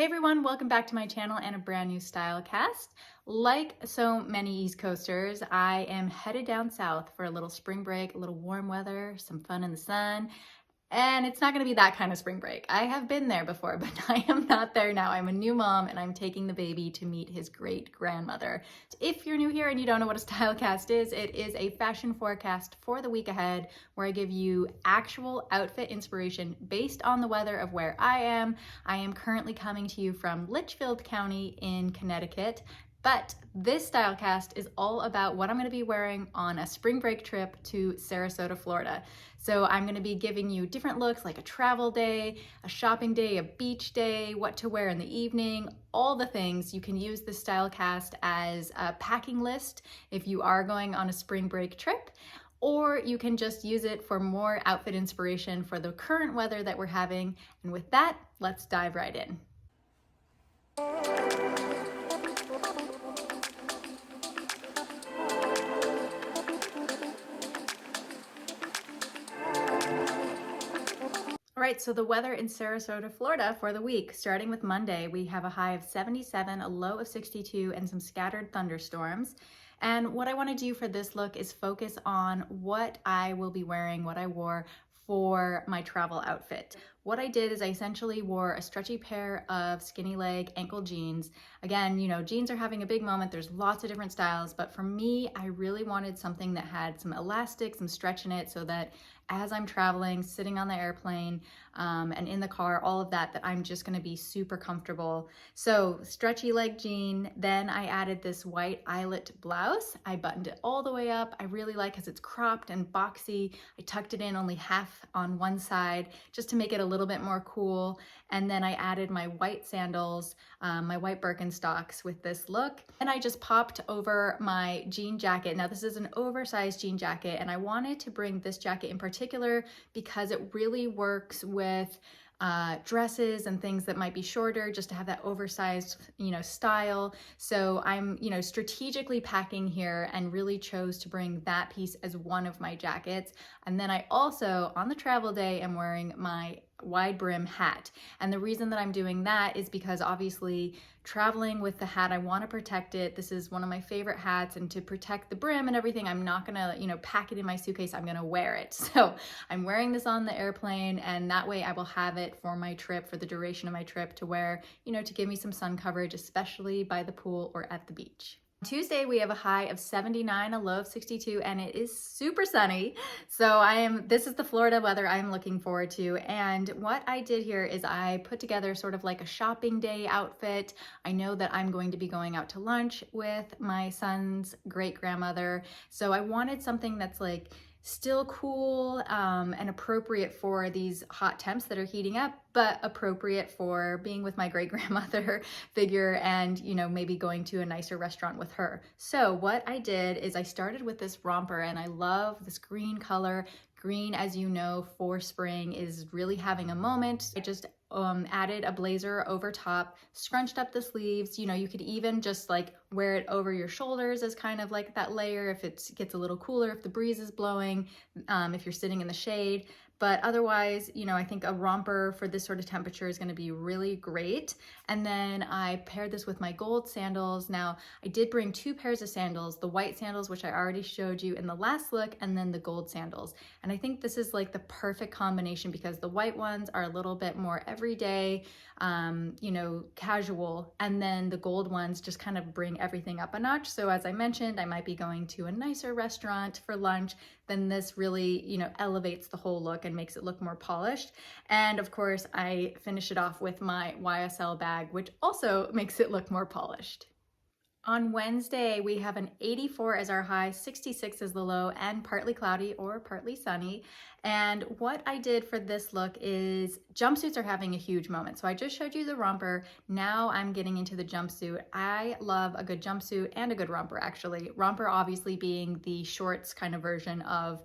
Hey everyone, welcome back to my channel and a brand new Stylecast. Like so many East Coasters, I am headed down south for a little spring break, a little warm weather, some fun in the sun. And it's not going to be that kind of spring break. I have been there before, but I am not there now. I'm a new mom and I'm taking the baby to meet his great grandmother. If you're new here and you don't know what a Stylecast is, it is a fashion forecast for the week ahead where I give you actual outfit inspiration based on the weather of where I am. I am currently coming to you from Litchfield County in Connecticut. But this Stylecast is all about what I'm going to be wearing on a spring break trip to Sarasota, Florida. So I'm going to be giving you different looks like a travel day, a shopping day, a beach day, what to wear in the evening, all the things. You can use this Stylecast as a packing list if you are going on a spring break trip, or you can just use it for more outfit inspiration for the current weather that we're having. And with that, let's dive right in. All right, so the weather in Sarasota, Florida for the week, starting with Monday, we have a high of 77, a low of 62, and some scattered thunderstorms. And what I want to do for this look is focus on what I will be wearing, what I wore for my travel outfit. What I did is I essentially wore a stretchy pair of skinny leg ankle jeans. Again, you know, jeans are having a big moment. There's lots of different styles, but for me, I really wanted something that had some elastic, some stretch in it so that as I'm traveling, sitting on the airplane, and in the car, all of that I'm just gonna be super comfortable. So stretchy leg jean, then I added this white eyelet blouse. I buttoned it all the way up. I really like because it's cropped and boxy. I tucked it in only half on one side just to make it a little bit more cool. And then I added my white sandals, my white Birkenstocks with this look. And I just popped over my jean jacket. Now this is an oversized jean jacket and I wanted to bring this jacket in particular because it really works with dresses and things that might be shorter, just to have that oversized, style. So I'm, strategically packing here and really chose to bring that piece as one of my jackets. And then I also, on the travel day, am wearing my wide brim hat. And the reason that I'm doing that is because obviously traveling with the hat, I want to protect it. This is one of my favorite hats, and to protect the brim and everything, I'm not gonna, pack it in my suitcase. I'm gonna wear it. So I'm wearing this on the airplane, and that way I will have it for my trip, for the duration of my trip, to wear, to give me some sun coverage, especially by the pool or at the beach. Tuesday, we have a high of 79, a low of 62, and it is super sunny. So this is the Florida weather I'm looking forward to. And what I did here is I put together sort of like a shopping day outfit. I know that I'm going to be going out to lunch with my son's great grandmother. So I wanted something that's like still cool and appropriate for these hot temps that are heating up, but appropriate for being with my great grandmother figure and, maybe going to a nicer restaurant with her. So what I did is I started with this romper, and I love this green color. Green, as you know, for spring is really having a moment. I just added a blazer over top, scrunched up the sleeves. You could even just like wear it over your shoulders as kind of like that layer if it gets a little cooler, if the breeze is blowing, if you're sitting in the shade. But otherwise, I think a romper for this sort of temperature is going to be really great. And then I paired this with my gold sandals. Now, I did bring two pairs of sandals, the white sandals, which I already showed you in the last look, and then the gold sandals. And I think this is like the perfect combination because the white ones are a little bit more everyday, casual, and then the gold ones just kind of bring everything up a notch. So as I mentioned, I might be going to a nicer restaurant for lunch. Then this really, elevates the whole look and makes it look more polished. And of course, I finish it off with my YSL bag, which also makes it look more polished. On Wednesday, we have an 84 as our high, 66 as the low, and partly cloudy or partly sunny. And what I did for this look is jumpsuits are having a huge moment. So I just showed you the romper. Now I'm getting into the jumpsuit. I love a good jumpsuit and a good romper, actually. Romper obviously being the shorts kind of version of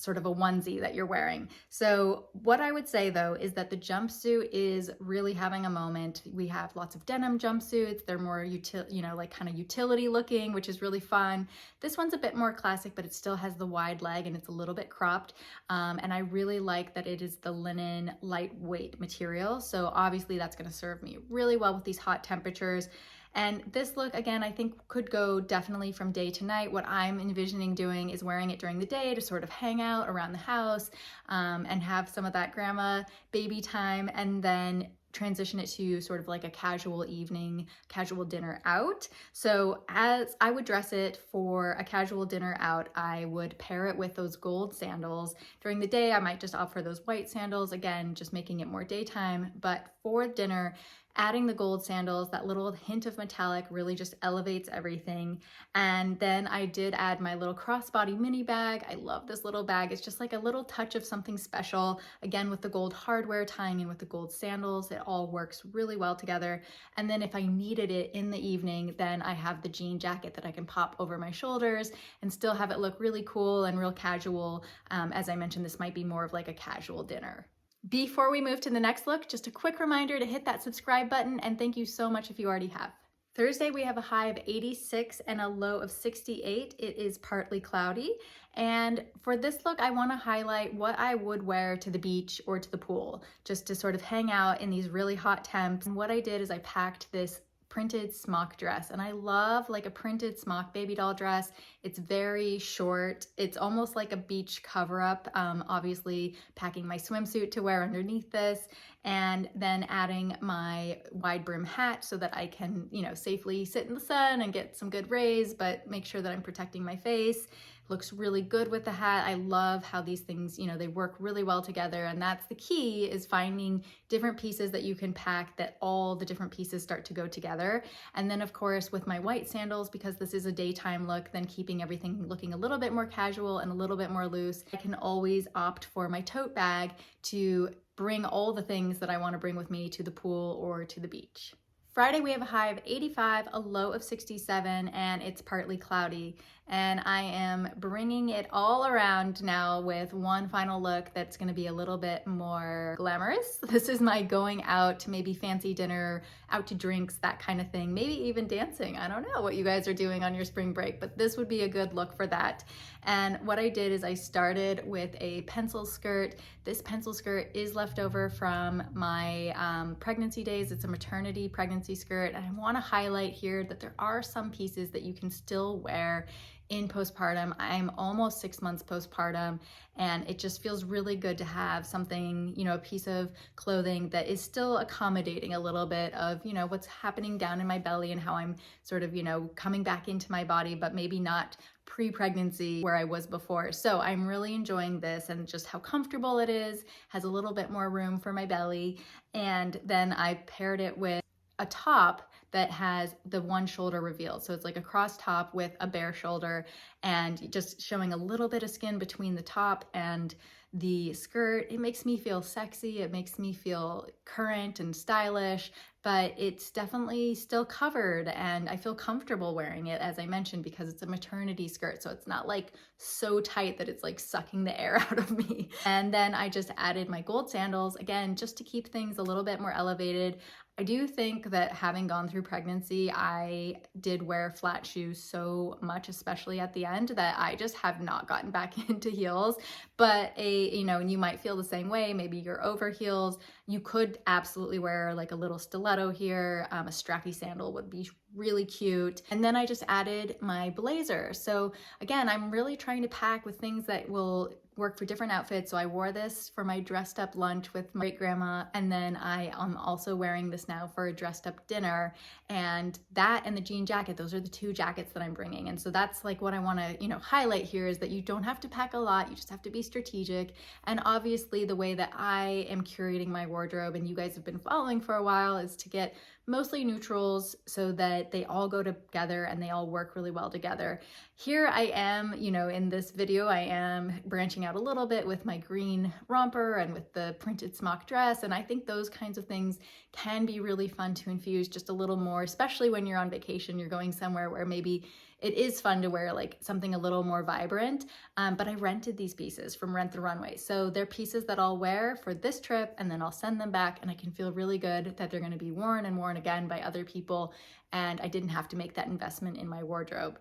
sort of a onesie that you're wearing. So what I would say though is that the jumpsuit is really having a moment. We have lots of denim jumpsuits. They're more like kind of utility looking, which is really fun. This one's a bit more classic, but it still has the wide leg and it's a little bit cropped. And I really like that it is the linen lightweight material. So obviously that's going to serve me really well with these hot temperatures. And this look, again, I think could go definitely from day to night. What I'm envisioning doing is wearing it during the day to sort of hang out around the house and have some of that grandma baby time, and then transition it to sort of like a casual evening, casual dinner out. So as I would dress it for a casual dinner out, I would pair it with those gold sandals. During the day, I might just opt for those white sandals, again, just making it more daytime. But for dinner, adding the gold sandals, that little hint of metallic really just elevates everything. And then I did add my little crossbody mini bag. I love this little bag. It's just like a little touch of something special. Again, with the gold hardware tying in with the gold sandals, it all works really well together. And then if I needed it in the evening, then I have the jean jacket that I can pop over my shoulders and still have it look really cool and real casual. As I mentioned, this might be more of like a casual dinner. Before we move to the next look, just a quick reminder to hit that subscribe button, and thank you so much if you already have. Thursday, we have a high of 86 and a low of 68. It is partly cloudy. And for this look, I want to highlight what I would wear to the beach or to the pool, just to sort of hang out in these really hot temps. And what I did is I packed this printed smock dress, and I love like a printed smock baby doll dress. It's very short. It's almost like a beach cover-up. Obviously packing my swimsuit to wear underneath this, and then adding my wide brim hat so that I can, safely sit in the sun and get some good rays, but make sure that I'm protecting my face. Looks really good with the hat. I love how these things, they work really well together. And that's the key, is finding different pieces that you can pack that all the different pieces start to go together. And then of course with my white sandals, because this is a daytime look, then keeping everything looking a little bit more casual and a little bit more loose, I can always opt for my tote bag to bring all the things that I want to bring with me to the pool or to the beach. Friday, we have a high of 85, a low of 67, and it's partly cloudy. And I am bringing it all around now with one final look that's going to be a little bit more glamorous. This is my going out to maybe fancy dinner, out to drinks, that kind of thing. Maybe even dancing. I don't know what you guys are doing on your spring break, but this would be a good look for that. And what I did is I started with a pencil skirt. This pencil skirt is left over from my pregnancy days. It's a maternity pregnancy skirt. And I want to highlight here that there are some pieces that you can still wear in postpartum. I'm almost 6 months postpartum, and it just feels really good to have something, a piece of clothing that is still accommodating a little bit of, what's happening down in my belly and how I'm sort of, coming back into my body, but maybe not pre-pregnancy where I was before. So I'm really enjoying this, and just how comfortable it is, has a little bit more room for my belly. And then I paired it with a top that has the one shoulder revealed. So it's like a cross top with a bare shoulder, and just showing a little bit of skin between the top and the skirt. It makes me feel sexy. It makes me feel current and stylish, but it's definitely still covered, and I feel comfortable wearing it, as I mentioned, because it's a maternity skirt. So it's not like so tight that it's like sucking the air out of me. And then I just added my gold sandals, again, just to keep things a little bit more elevated. I do think that having gone through pregnancy, I did wear flat shoes so much, especially at the end, that I just have not gotten back into heels. But and you might feel the same way. Maybe you're over heels. You could absolutely wear like a little stiletto here. A strappy sandal would be really cute. And then I just added my blazer. So again, I'm really trying to pack with things that will work for different outfits. So I wore this for my dressed up lunch with my great grandma, and then I am also wearing this now for a dressed up dinner. And that and the jean jacket, those are the two jackets that I'm bringing. And so that's like what I want to highlight here, is that you don't have to pack a lot, you just have to be strategic. And obviously the way that I am curating my wardrobe, and you guys have been following for a while, is to get mostly neutrals so that they all go together and they all work really well together. Here I am, in this video, I am branching out a little bit with my green romper and with the printed smock dress. And I think those kinds of things can be really fun to infuse just a little more, especially when you're on vacation, you're going somewhere where maybe it is fun to wear like something a little more vibrant. But I rented these pieces from Rent the Runway. So they're pieces that I'll wear for this trip and then I'll send them back, and I can feel really good that they're gonna be worn and worn again by other people, and I didn't have to make that investment in my wardrobe.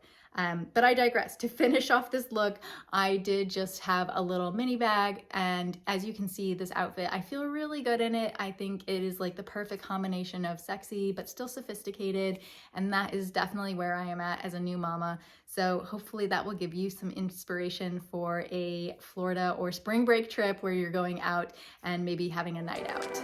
But I digress. To finish off this look, I did just have a little mini bag, and as you can see, this outfit, I feel really good in it. I think it is like the perfect combination of sexy but still sophisticated, and that is definitely where I am at as a new mama. So hopefully that will give you some inspiration for a Florida or spring break trip where you're going out and maybe having a night out.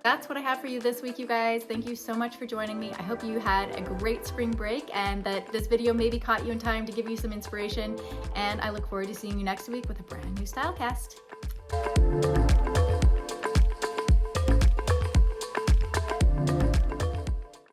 That's what I have for you this week, you guys. Thank you so much for joining me. I hope you had a great spring break and that this video maybe caught you in time to give you some inspiration. And I look forward to seeing you next week with a brand new Stylecast.